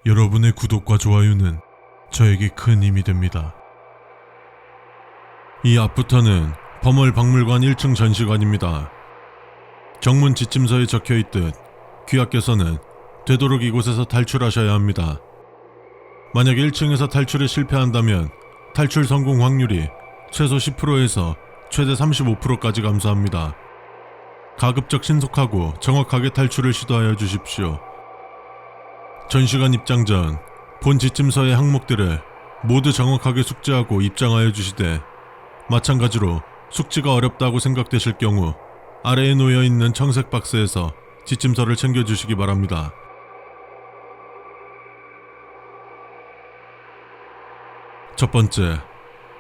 여러분의 구독과 좋아요는 저에게 큰 힘이 됩니다. 이 앞부터는 범월박물관 1층 전시관입니다. 정문 지침서에 적혀있듯 귀하께서는 되도록 이곳에서 탈출하셔야 합니다. 만약 1층에서 탈출에 실패한다면 탈출 성공 확률이 최소 10%에서 최대 35%까지 감소합니다. 가급적 신속하고 정확하게 탈출을 시도하여 주십시오. 전시관 입장 전 본 지침서의 항목들을 모두 정확하게 숙지하고 입장하여 주시되, 마찬가지로 숙지가 어렵다고 생각되실 경우 아래에 놓여있는 청색 박스에서 지침서를 챙겨주시기 바랍니다. 첫 번째,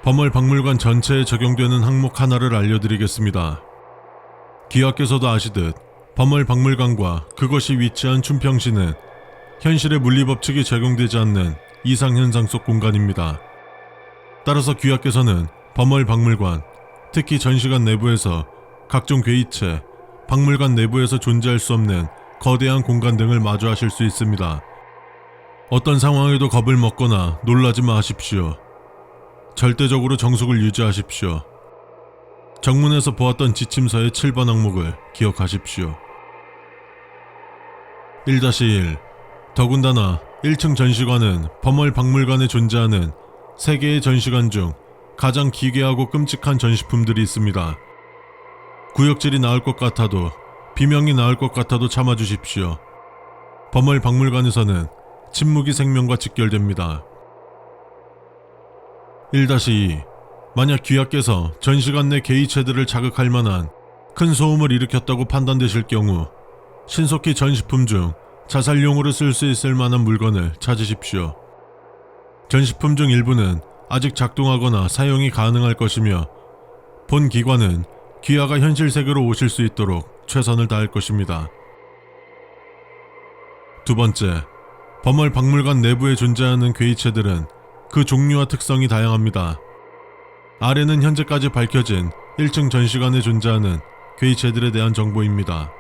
범월박물관 전체에 적용되는 항목 하나를 알려드리겠습니다. 귀하께서도 아시듯 범월박물관과 그것이 위치한 춘평시는 현실의 물리법칙이 적용되지 않는 이상현상 속 공간입니다. 따라서 귀하께서는 범월박물관, 특히 전시관 내부에서 각종 괴이체, 박물관 내부에서 존재할 수 없는 거대한 공간 등을 마주하실 수 있습니다. 어떤 상황에도 겁을 먹거나 놀라지 마십시오. 절대적으로 정숙을 유지하십시오. 정문에서 보았던 지침서의 7번 항목을 기억하십시오. 1-1 더군다나 1층 전시관은 범월박물관에 존재하는 세계의 전시관 중 가장 기괴하고 끔찍한 전시품들이 있습니다. 구역질이 나올 것 같아도, 비명이 나올 것 같아도 참아주십시오. 범월박물관에서는 침묵이 생명과 직결됩니다. 1-2 만약 귀하께서 전시관 내 개의체들을 자극할 만한 큰 소음을 일으켰다고 판단되실 경우 신속히 전시품 중 자살용으로 쓸 수 있을 만한 물건을 찾으십시오. 전시품 중 일부는 아직 작동하거나 사용이 가능할 것이며, 본 기관은 귀하가 현실 세계로 오실 수 있도록 최선을 다할 것입니다. 두 번째, 범월박물관 내부에 존재하는 괴이체들은 그 종류와 특성이 다양합니다. 아래는 현재까지 밝혀진 1층 전시관에 존재하는 괴이체들에 대한 정보입니다.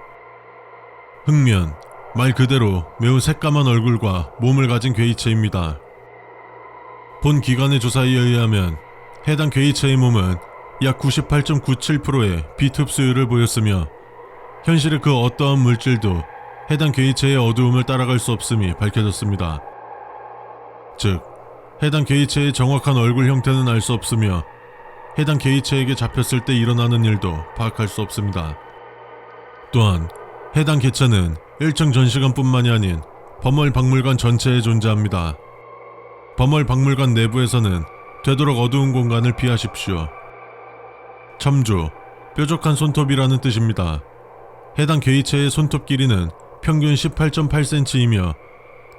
흑면, 말 그대로 매우 새까만 얼굴과 몸을 가진 괴이체입니다. 본 기관의 조사에 의하면 해당 괴이체의 몸은 약 98.97%의 빛 흡수율을 보였으며, 현실의 그 어떠한 물질도 해당 괴이체의 어두움을 따라갈 수 없음이 밝혀졌습니다. 즉, 해당 괴이체의 정확한 얼굴 형태는 알 수 없으며 해당 괴이체에게 잡혔을 때 일어나는 일도 파악할 수 없습니다. 또한 해당 개체는 1층 전시관뿐만이 아닌 범월박물관 전체에 존재합니다. 범월박물관 내부에서는 되도록 어두운 공간을 피하십시오. 첨조, 뾰족한 손톱이라는 뜻입니다. 해당 괴이체의 손톱 길이는 평균 18.8cm이며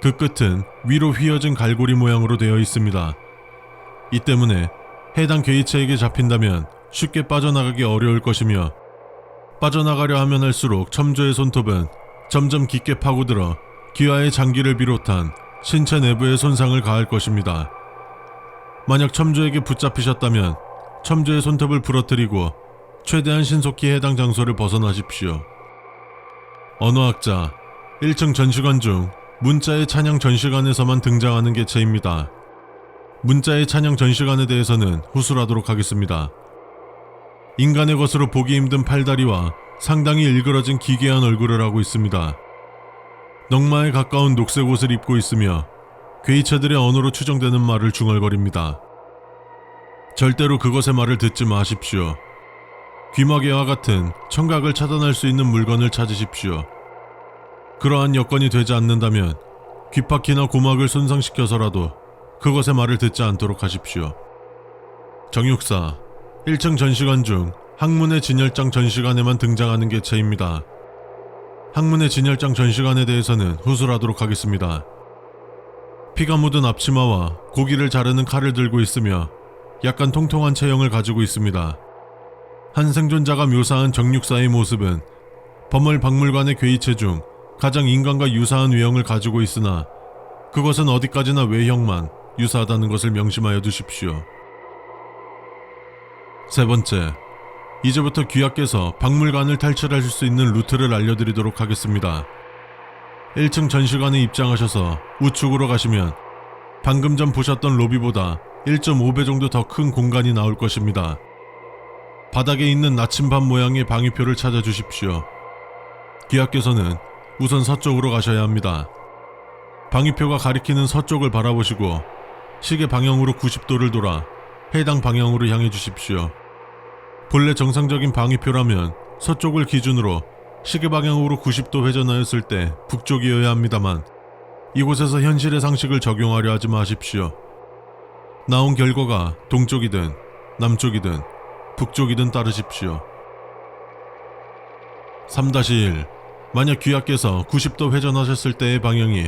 그 끝은 위로 휘어진 갈고리 모양으로 되어 있습니다. 이 때문에 해당 괴이체에게 잡힌다면 쉽게 빠져나가기 어려울 것이며, 빠져나가려 하면 할수록 첨조의 손톱은 점점 깊게 파고들어 귀하의 장기를 비롯한 신체 내부에 손상을 가할 것입니다. 만약 첨조에게 붙잡히셨다면 첨조의 손톱을 부러뜨리고 최대한 신속히 해당 장소를 벗어나십시오. 언어학자, 1층 전시관 중 문자의 찬양 전시관에서만 등장하는 개체입니다. 문자의 찬양 전시관에 대해서는 후술하도록 하겠습니다. 인간의 것으로 보기 힘든 팔다리와 상당히 일그러진 기괴한 얼굴을 하고 있습니다. 넝마에 가까운 녹색 옷을 입고 있으며 괴이체들의 언어로 추정되는 말을 중얼거립니다. 절대로 그것의 말을 듣지 마십시오. 귀마개와 같은 청각을 차단할 수 있는 물건을 찾으십시오. 그러한 여건이 되지 않는다면 귓바퀴나 고막을 손상시켜서라도 그것의 말을 듣지 않도록 하십시오. 정육사, 1층 전시관 중 학문의 진열장 전시관에만 등장하는 개체입니다. 학문의 진열장 전시관에 대해서는 후술하도록 하겠습니다. 피가 묻은 앞치마와 고기를 자르는 칼을 들고 있으며 약간 통통한 체형을 가지고 있습니다. 한 생존자가 묘사한 정육사의 모습은 범월박물관의 괴이체 중 가장 인간과 유사한 외형을 가지고 있으나 그것은 어디까지나 외형만 유사하다는 것을 명심하여 두십시오. 세 번째, 이제부터 귀하께서 박물관을 탈출하실 수 있는 루트를 알려드리도록 하겠습니다. 1층 전시관에 입장하셔서 우측으로 가시면 방금 전 보셨던 로비보다 1.5배 정도 더 큰 공간이 나올 것입니다. 바닥에 있는 나침반 모양의 방위표를 찾아주십시오. 귀하께서는 우선 서쪽으로 가셔야 합니다. 방위표가 가리키는 서쪽을 바라보시고 시계 방향으로 90도를 돌아 해당 방향으로 향해 주십시오. 본래 정상적인 방위표라면 서쪽을 기준으로 시계 방향으로 90도 회전하였을 때 북쪽이어야 합니다만 이곳에서 현실의 상식을 적용하려 하지 마십시오. 나온 결과가 동쪽이든 남쪽이든 북쪽이든 따르십시오. 3-1. 만약 귀하께서 90도 회전하셨을 때의 방향이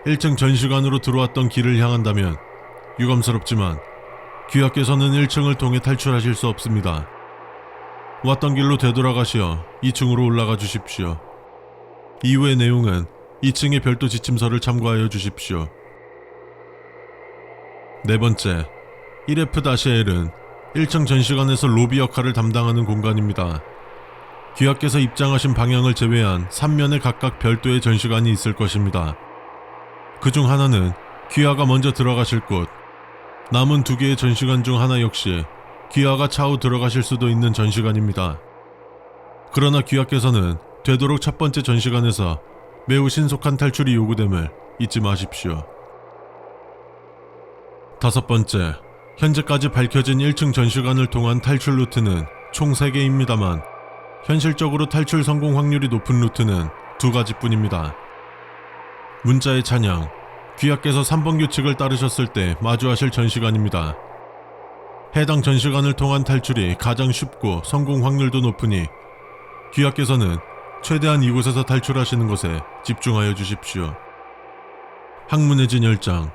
1층 전시관으로 들어왔던 길을 향한다면 유감스럽지만 귀하께서는 1층을 통해 탈출하실 수 없습니다. 왔던 길로 되돌아가시어 2층으로 올라가 주십시오. 이후의 내용은 2층의 별도 지침서를 참고하여 주십시오. 네 번째, 1F-L은 1층 전시관에서 로비 역할을 담당하는 공간입니다. 귀하께서 입장하신 방향을 제외한 3면에 각각 별도의 전시관이 있을 것입니다. 그중 하나는 귀하가 먼저 들어가실 곳, 남은 2개의 전시관 중 하나 역시 귀하가 차후 들어가실 수도 있는 전시관입니다. 그러나 귀하께서는 되도록 첫 번째 전시관에서 매우 신속한 탈출이 요구됨을 잊지 마십시오. 5번째, 현재까지 밝혀진 1층 전시관을 통한 탈출 루트는 총 3개입니다만 현실적으로 탈출 성공 확률이 높은 루트는 2가지뿐입니다. 문자의 찬양, 귀하께서 3번 규칙을 따르셨을 때 마주하실 전시관입니다. 해당 전시관을 통한 탈출이 가장 쉽고 성공 확률도 높으니 귀하께서는 최대한 이곳에서 탈출하시는 것에 집중하여 주십시오. 학문의 진열장,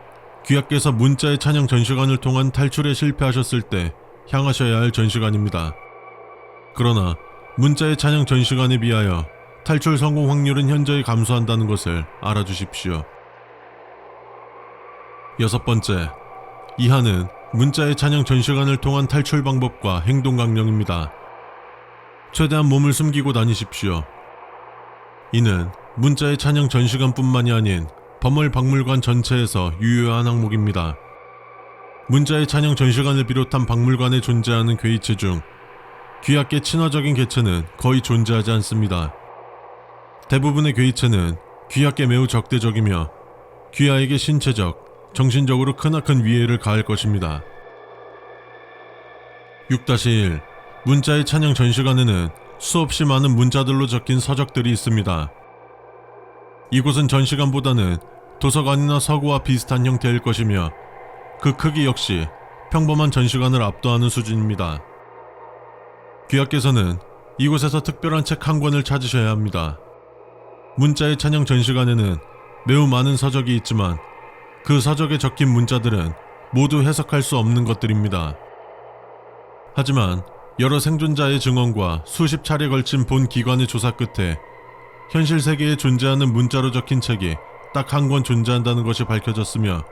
귀하께서 문자의 찬양 전시관을 통한 탈출에 실패하셨을 때 향하셔야 할 전시관입니다. 그러나 문자의 찬양 전시관에 비하여 탈출 성공 확률은 현저히 감소한다는 것을 알아주십시오. 6번째, 이하는 문자의 찬양 전시관을 통한 탈출 방법과 행동 강령입니다. 최대한 몸을 숨기고 다니십시오. 이는 문자의 찬양 전시관뿐만이 아닌 범월 박물관 전체에서 유효한 항목입니다. 문자의 찬양 전시관을 비롯한 박물관에 존재하는 괴이체 중 귀하께 친화적인 개체는 거의 존재하지 않습니다. 대부분의 괴이체는 귀하께 매우 적대적이며 귀하에게 신체적, 정신적으로 크나큰 위해를 가할 것입니다. 6-1. 문자의 찬양 전시관에는 수없이 많은 문자들로 적힌 서적들이 있습니다. 이곳은 전시관보다는 도서관이나 서구와 비슷한 형태일 것이며 그 크기 역시 평범한 전시관을 압도하는 수준입니다. 귀하께서는 이곳에서 특별한 책 한 권을 찾으셔야 합니다. 문자의 찬양 전시관에는 매우 많은 서적이 있지만 그 서적에 적힌 문자들은 모두 해석할 수 없는 것들입니다. 하지만 여러 생존자의 증언과 수십 차례 걸친 본 기관의 조사 끝에 현실 세계에 존재하는 문자로 적힌 책이 딱 한 권 존재한다는 것이 밝혀졌으며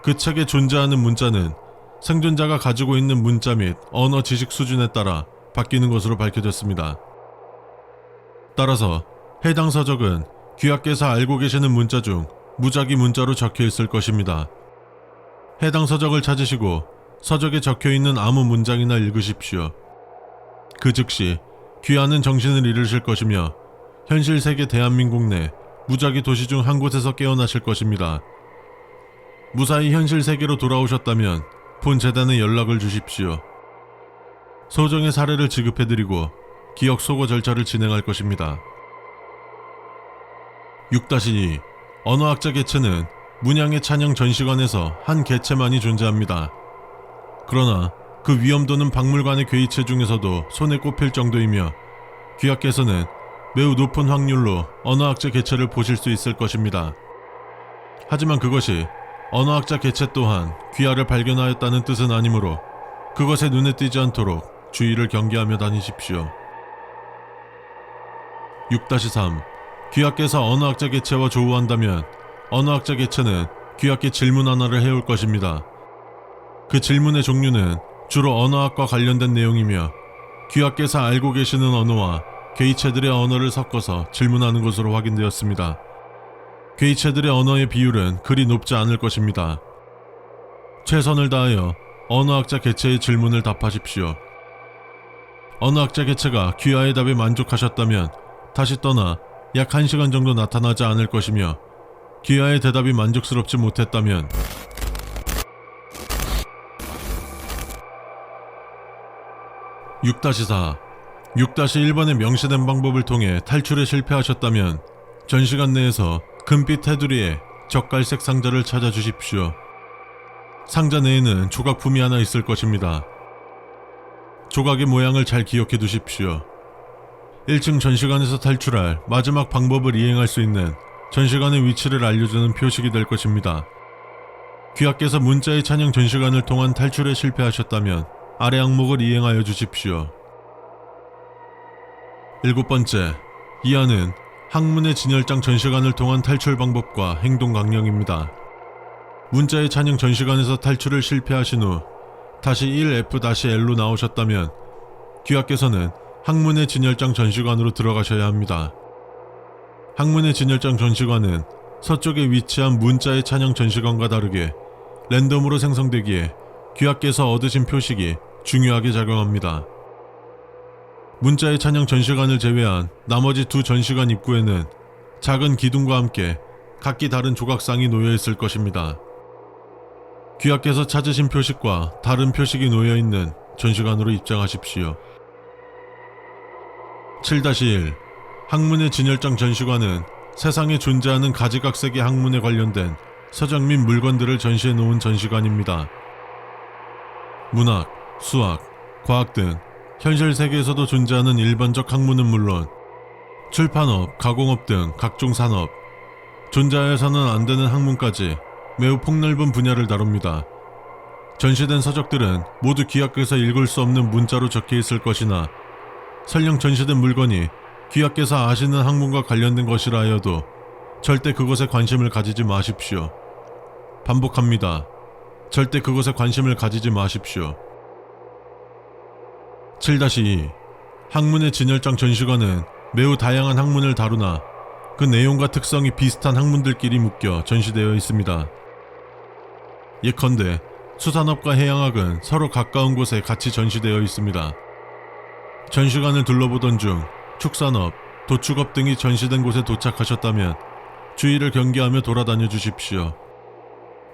그 책에 존재하는 문자는 생존자가 가지고 있는 문자 및 언어 지식 수준에 따라 바뀌는 것으로 밝혀졌습니다. 따라서 해당 서적은 귀하께서 알고 계시는 문자 중 무작위 문자로 적혀 있을 것입니다. 해당 서적을 찾으시고 서적에 적혀 있는 아무 문장이나 읽으십시오. 그 즉시 귀하는 정신을 잃으실 것이며 현실 세계 대한민국 내 무작위 도시 중 한 곳에서 깨어나실 것입니다. 무사히 현실 세계로 돌아오셨다면 본 재단에 연락을 주십시오. 소정의 사례를 지급해드리고 기억 소거 절차를 진행할 것입니다. 6-2. 언어학자 개체는 문양의 찬양 전시관에서 한 개체만이 존재합니다. 그러나 그 위험도는 박물관의 괴이체 중에서도 손에 꼽힐 정도이며 귀하께서는 매우 높은 확률로 언어학자 개체를 보실 수 있을 것입니다. 하지만 그것이 언어학자 개체 또한 귀하를 발견하였다는 뜻은 아니므로 그것에 눈에 띄지 않도록 주의를 경계하며 다니십시오. 6-3. 귀하께서 언어학자 개체와 조우한다면 언어학자 개체는 귀하께 질문 하나를 해올 것입니다. 그 질문의 종류는 주로 언어학과 관련된 내용이며 귀하께서 알고 계시는 언어와 괴이체들의 언어를 섞어서 질문하는 것으로 확인되었습니다. 괴이체들의 언어의 비율은 그리 높지 않을 것입니다. 최선을 다하여 언어학자 개체의 질문을 답하십시오. 언어학자 개체가 귀하의 답에 만족하셨다면 다시 떠나 약 1시간 정도 나타나지 않을 것이며, 귀하의 대답이 만족스럽지 못했다면 (6-4) 6-1번에 명시된 방법을 통해 탈출에 실패하셨다면 전시관 내에서 금빛 테두리에 적갈색 상자를 찾아주십시오. 상자 내에는 조각품이 하나 있을 것입니다. 조각의 모양을 잘 기억해 두십시오. 1층 전시관에서 탈출할 마지막 방법을 이행할 수 있는 전시관의 위치를 알려주는 표식이 될 것입니다. 귀하께서 문자의 찬양 전시관을 통한 탈출에 실패하셨다면 아래 항목을 이행하여 주십시오. 7번째, 이하는 학문의 진열장 전시관을 통한 탈출 방법과 행동 강령입니다. 문자의 찬양 전시관에서 탈출을 실패하신 후 다시 1F-L로 나오셨다면 귀하께서는 학문의 진열장 전시관으로 들어가셔야 합니다. 학문의 진열장 전시관은 서쪽에 위치한 문자의 찬양 전시관과 다르게 랜덤으로 생성되기에 귀하께서 얻으신 표식이 중요하게 작용합니다. 문자의 찬양 전시관을 제외한 나머지 두 전시관 입구에는 작은 기둥과 함께 각기 다른 조각상이 놓여 있을 것입니다. 귀하께서 찾으신 표식과 다른 표식이 놓여 있는 전시관으로 입장하십시오. 7-1 학문의 진열장 전시관은 세상에 존재하는 가지각색의 학문에 관련된 서적 및 물건들을 전시해 놓은 전시관입니다. 문학, 수학, 과학 등 현실 세계에서도 존재하는 일반적 학문은 물론 출판업, 가공업 등 각종 산업, 존재하여서는 안 되는 학문까지 매우 폭넓은 분야를 다룹니다. 전시된 서적들은 모두 귀하께서 읽을 수 없는 문자로 적혀 있을 것이나 설령 전시된 물건이 귀하께서 아시는 학문과 관련된 것이라 하여도 절대 그것에 관심을 가지지 마십시오. 반복합니다. 절대 그것에 관심을 가지지 마십시오. 7-2 학문의 진열장 전시관은 매우 다양한 학문을 다루나 그 내용과 특성이 비슷한 학문들끼리 묶여 전시되어 있습니다. 예컨대 수산업과 해양학은 서로 가까운 곳에 같이 전시되어 있습니다. 전시관을 둘러보던 중 축산업, 도축업 등이 전시된 곳에 도착하셨다면 주의를 경계하며 돌아다녀 주십시오.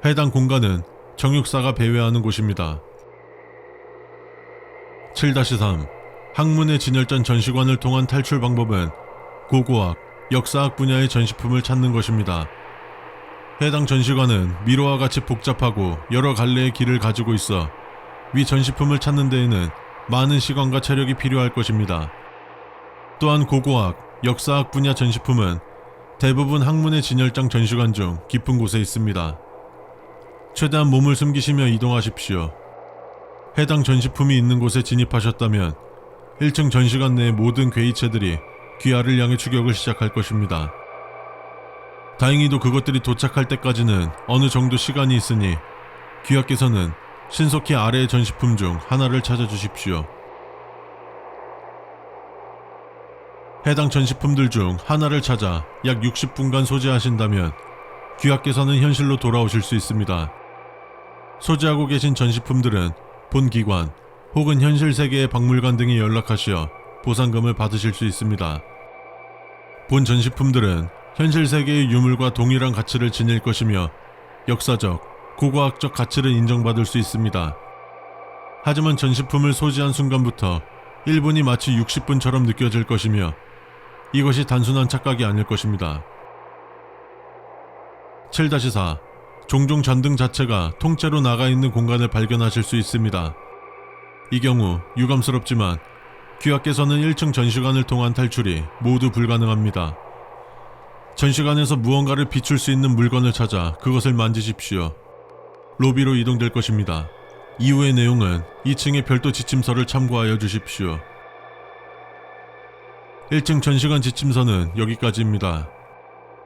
해당 공간은 정육사가 배회하는 곳입니다. 7-3 학문의 진열장 전시관을 통한 탈출 방법은 고고학, 역사학 분야의 전시품을 찾는 것입니다. 해당 전시관은 미로와 같이 복잡하고 여러 갈래의 길을 가지고 있어 위 전시품을 찾는 데에는 많은 시간과 체력이 필요할 것입니다. 또한 고고학, 역사학 분야 전시품은 대부분 학문의 진열장 전시관 중 깊은 곳에 있습니다. 최대한 몸을 숨기시며 이동하십시오. 해당 전시품이 있는 곳에 진입하셨다면 1층 전시관 내의 모든 괴이체들이 귀하를 향해 추격을 시작할 것입니다. 다행히도 그것들이 도착할 때까지는 어느 정도 시간이 있으니 귀하께서는 신속히 아래의 전시품 중 하나를 찾아주십시오. 해당 전시품들 중 하나를 찾아 약 60분간 소지하신다면 귀하께서는 현실로 돌아오실 수 있습니다. 소지하고 계신 전시품들은 본 기관 혹은 현실 세계의 박물관 등에 연락하시어 보상금을 받으실 수 있습니다. 본 전시품들은 현실 세계의 유물과 동일한 가치를 지닐 것이며 역사적, 고고학적 가치를 인정받을 수 있습니다. 하지만 전시품을 소지한 순간부터 1분이 마치 60분처럼 느껴질 것이며 이것이 단순한 착각이 아닐 것입니다. 7-4 종종 전등 자체가 통째로 나가 있는 공간을 발견하실 수 있습니다. 이 경우 유감스럽지만 귀하께서는 1층 전시관을 통한 탈출이 모두 불가능합니다. 전시관에서 무언가를 비출 수 있는 물건을 찾아 그것을 만지십시오. 로비로 이동될 것입니다. 이후의 내용은 2층의 별도 지침서를 참고하여 주십시오. 1층 전시관 지침서는 여기까지입니다.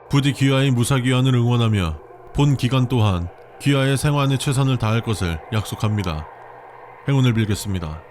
부디 귀하의 무사귀환을 응원하며 본 기간 또한 귀하의 생환에 최선을 다할 것을 약속합니다. 행운을 빌겠습니다.